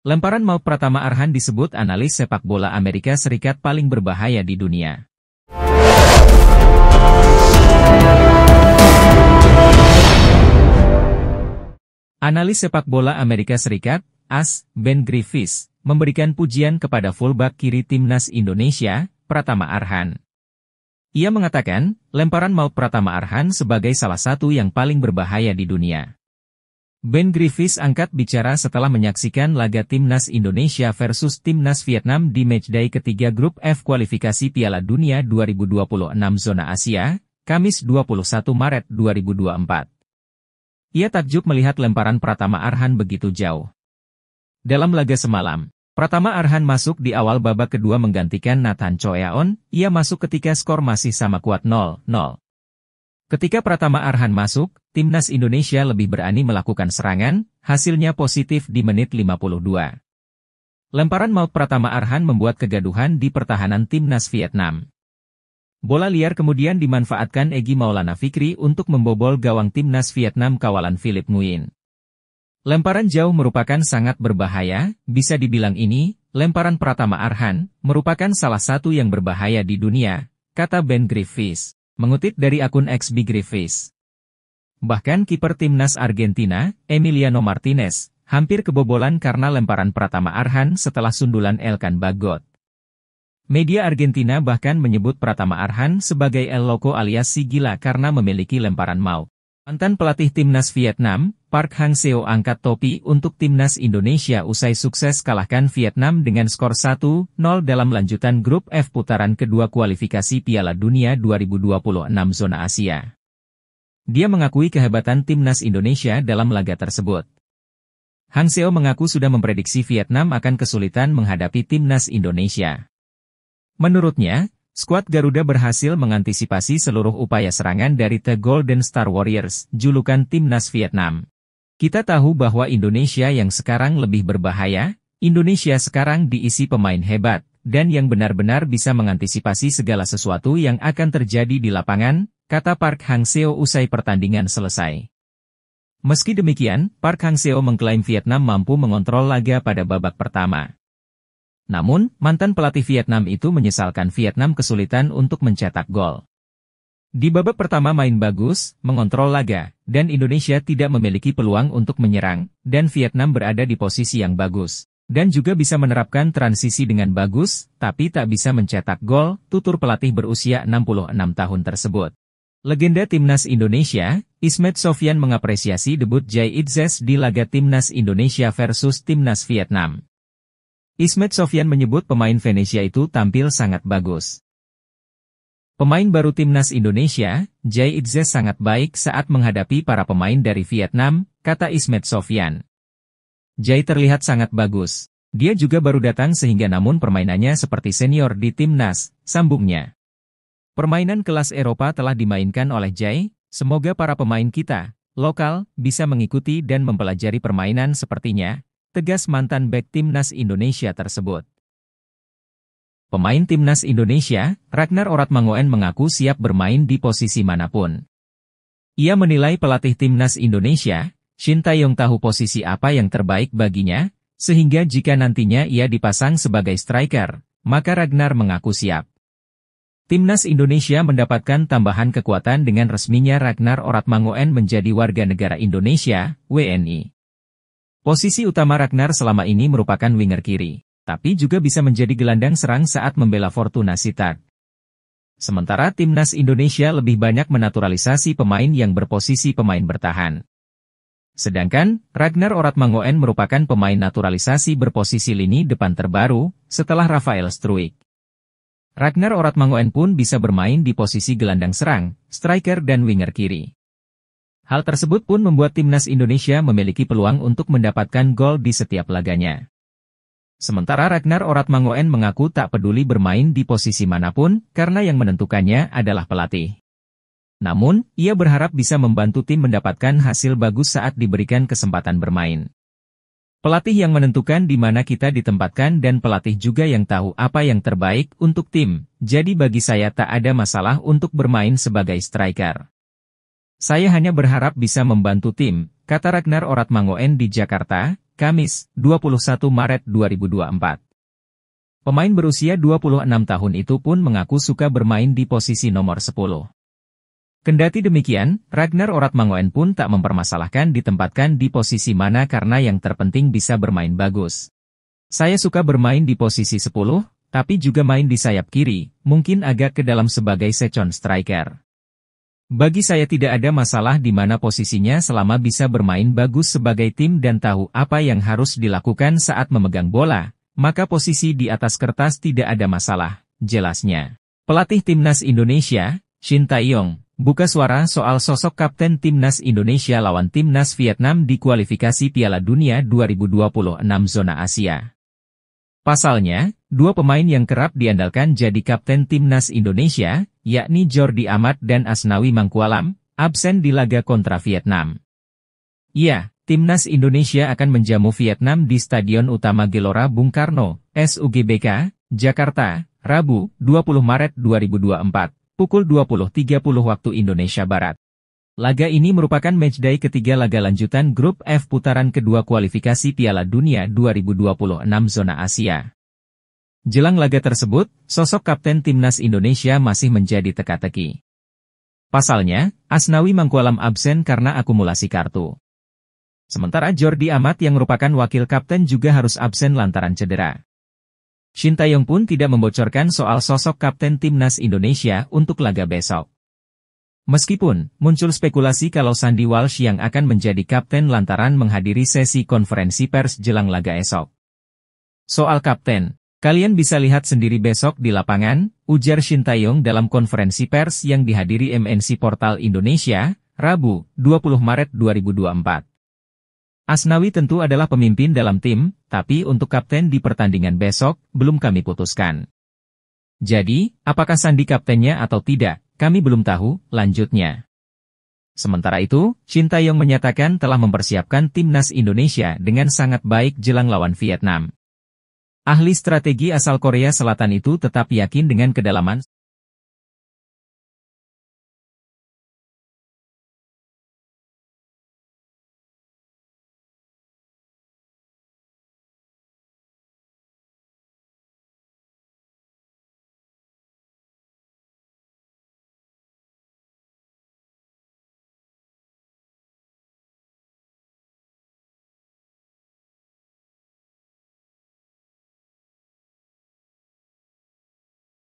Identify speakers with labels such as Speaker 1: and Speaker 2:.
Speaker 1: Lemparan maut Pratama Arhan disebut analis sepak bola Amerika Serikat paling berbahaya di dunia. Analis sepak bola Amerika Serikat, AS, Ben Griffiths, memberikan pujian kepada fullback kiri timnas Indonesia, Pratama Arhan. Ia mengatakan, lemparan maut Pratama Arhan sebagai salah satu yang paling berbahaya di dunia. Ben Griffiths angkat bicara setelah menyaksikan laga timnas Indonesia versus timnas Vietnam di matchday ketiga grup F kualifikasi Piala Dunia 2026 zona Asia, Kamis 21 Maret 2024. Ia takjub melihat lemparan Pratama Arhan begitu jauh. Dalam laga semalam, Pratama Arhan masuk di awal babak kedua menggantikan Nathan Choeaon. Ia masuk ketika skor masih sama kuat 0-0. Ketika Pratama Arhan masuk, timnas Indonesia lebih berani melakukan serangan, hasilnya positif di menit 52. Lemparan maut Pratama Arhan membuat kegaduhan di pertahanan timnas Vietnam. Bola liar kemudian dimanfaatkan Egy Maulana Fikri untuk membobol gawang timnas Vietnam kawalan Philip Nguyen. Lemparan jauh merupakan sangat berbahaya, bisa dibilang ini, lemparan Pratama Arhan, merupakan salah satu yang berbahaya di dunia, kata Ben Griffiths, mengutip dari akun X B Griffiths. Bahkan kiper timnas Argentina, Emiliano Martinez, hampir kebobolan karena lemparan Pratama Arhan setelah sundulan Elkan Bagot. Media Argentina bahkan menyebut Pratama Arhan sebagai El Loco alias si gila karena memiliki lemparan maut. Mantan pelatih timnas Vietnam, Park Hang-seo angkat topi untuk timnas Indonesia usai sukses kalahkan Vietnam dengan skor 1-0 dalam lanjutan grup F putaran kedua kualifikasi Piala Dunia 2026 zona Asia. Dia mengakui kehebatan timnas Indonesia dalam laga tersebut. Hang-seo mengaku sudah memprediksi Vietnam akan kesulitan menghadapi timnas Indonesia. Menurutnya, skuad Garuda berhasil mengantisipasi seluruh upaya serangan dari The Golden Star Warriors, julukan timnas Vietnam. Kita tahu bahwa Indonesia yang sekarang lebih berbahaya, Indonesia sekarang diisi pemain hebat, dan yang benar-benar bisa mengantisipasi segala sesuatu yang akan terjadi di lapangan, kata Park Hang-seo usai pertandingan selesai. Meski demikian, Park Hang-seo mengklaim Vietnam mampu mengontrol laga pada babak pertama. Namun, mantan pelatih Vietnam itu menyesalkan Vietnam kesulitan untuk mencetak gol. Di babak pertama main bagus, mengontrol laga, dan Indonesia tidak memiliki peluang untuk menyerang, dan Vietnam berada di posisi yang bagus, dan juga bisa menerapkan transisi dengan bagus, tapi tak bisa mencetak gol, tutur pelatih berusia 66 tahun tersebut. Legenda timnas Indonesia, Ismet Sofyan mengapresiasi debut Jay Itzes di laga timnas Indonesia versus timnas Vietnam. Ismet Sofyan menyebut pemain Venesia itu tampil sangat bagus. Pemain baru timnas Indonesia, Jay Itzes sangat baik saat menghadapi para pemain dari Vietnam, kata Ismet Sofyan. Jay terlihat sangat bagus. Dia juga baru datang sehingga namun permainannya seperti senior di timnas, sambungnya. Permainan kelas Eropa telah dimainkan oleh Jay, semoga para pemain kita, lokal, bisa mengikuti dan mempelajari permainan sepertinya, tegas mantan bek timnas Indonesia tersebut. Pemain timnas Indonesia, Ragnar Oratmangoen mengaku siap bermain di posisi manapun. Ia menilai pelatih timnas Indonesia, Shin Tae-yong tahu posisi apa yang terbaik baginya, sehingga jika nantinya ia dipasang sebagai striker, maka Ragnar mengaku siap. Timnas Indonesia mendapatkan tambahan kekuatan dengan resminya Ragnar Oratmangoen menjadi warga negara Indonesia, WNI. Posisi utama Ragnar selama ini merupakan winger kiri, tapi juga bisa menjadi gelandang serang saat membela Fortuna Sittard. Sementara timnas Indonesia lebih banyak menaturalisasi pemain yang berposisi pemain bertahan. Sedangkan, Ragnar Oratmangoen merupakan pemain naturalisasi berposisi lini depan terbaru, setelah Rafael Struijk. Ragnar Oratmangoen pun bisa bermain di posisi gelandang serang, striker dan winger kiri. Hal tersebut pun membuat timnas Indonesia memiliki peluang untuk mendapatkan gol di setiap laganya. Sementara Ragnar Oratmangoen mengaku tak peduli bermain di posisi manapun, karena yang menentukannya adalah pelatih. Namun, ia berharap bisa membantu tim mendapatkan hasil bagus saat diberikan kesempatan bermain. Pelatih yang menentukan di mana kita ditempatkan dan pelatih juga yang tahu apa yang terbaik untuk tim, jadi bagi saya tak ada masalah untuk bermain sebagai striker. Saya hanya berharap bisa membantu tim, kata Ragnar Oratmangoen di Jakarta, Kamis, 21 Maret 2024. Pemain berusia 26 tahun itu pun mengaku suka bermain di posisi nomor 10. Kendati demikian, Ragnar Oratmangoen pun tak mempermasalahkan ditempatkan di posisi mana karena yang terpenting bisa bermain bagus. Saya suka bermain di posisi 10, tapi juga main di sayap kiri, mungkin agak ke dalam sebagai second striker. Bagi saya tidak ada masalah di mana posisinya selama bisa bermain bagus sebagai tim dan tahu apa yang harus dilakukan saat memegang bola, maka posisi di atas kertas tidak ada masalah, jelasnya. Pelatih Timnas Indonesia, Shin Tae-yong, buka suara soal sosok kapten Timnas Indonesia lawan Timnas Vietnam di kualifikasi Piala Dunia 2026 zona Asia. Pasalnya, dua pemain yang kerap diandalkan jadi kapten Timnas Indonesia, yakni Jordi Amat dan Asnawi Mangkualam, absen di laga kontra Vietnam. Iya, Timnas Indonesia akan menjamu Vietnam di Stadion Utama Gelora Bung Karno, SUGBK, Jakarta, Rabu, 20 Maret 2024. Pukul 20.30 waktu Indonesia Barat. Laga ini merupakan matchday ketiga laga lanjutan Grup F putaran kedua kualifikasi Piala Dunia 2026 zona Asia. Jelang laga tersebut, sosok kapten Timnas Indonesia masih menjadi teka-teki. Pasalnya, Asnawi Mangkualam absen karena akumulasi kartu. Sementara Jordi Amat yang merupakan wakil kapten juga harus absen lantaran cedera. Shin Tae-yong pun tidak membocorkan soal sosok kapten Timnas Indonesia untuk laga besok. Meskipun, muncul spekulasi kalau Sandy Walsh yang akan menjadi kapten lantaran menghadiri sesi konferensi pers jelang laga esok. Soal kapten, kalian bisa lihat sendiri besok di lapangan, ujar Shin Tae-yong dalam konferensi pers yang dihadiri MNC Portal Indonesia, Rabu, 20 Maret 2024. Asnawi tentu adalah pemimpin dalam tim, tapi untuk kapten di pertandingan besok, belum kami putuskan. Jadi, apakah Sandy kaptennya atau tidak, kami belum tahu, lanjutnya. Sementara itu, Shin Tae-yong menyatakan telah mempersiapkan Timnas Indonesia dengan sangat baik jelang lawan Vietnam. Ahli strategi asal Korea Selatan itu tetap yakin dengan kedalaman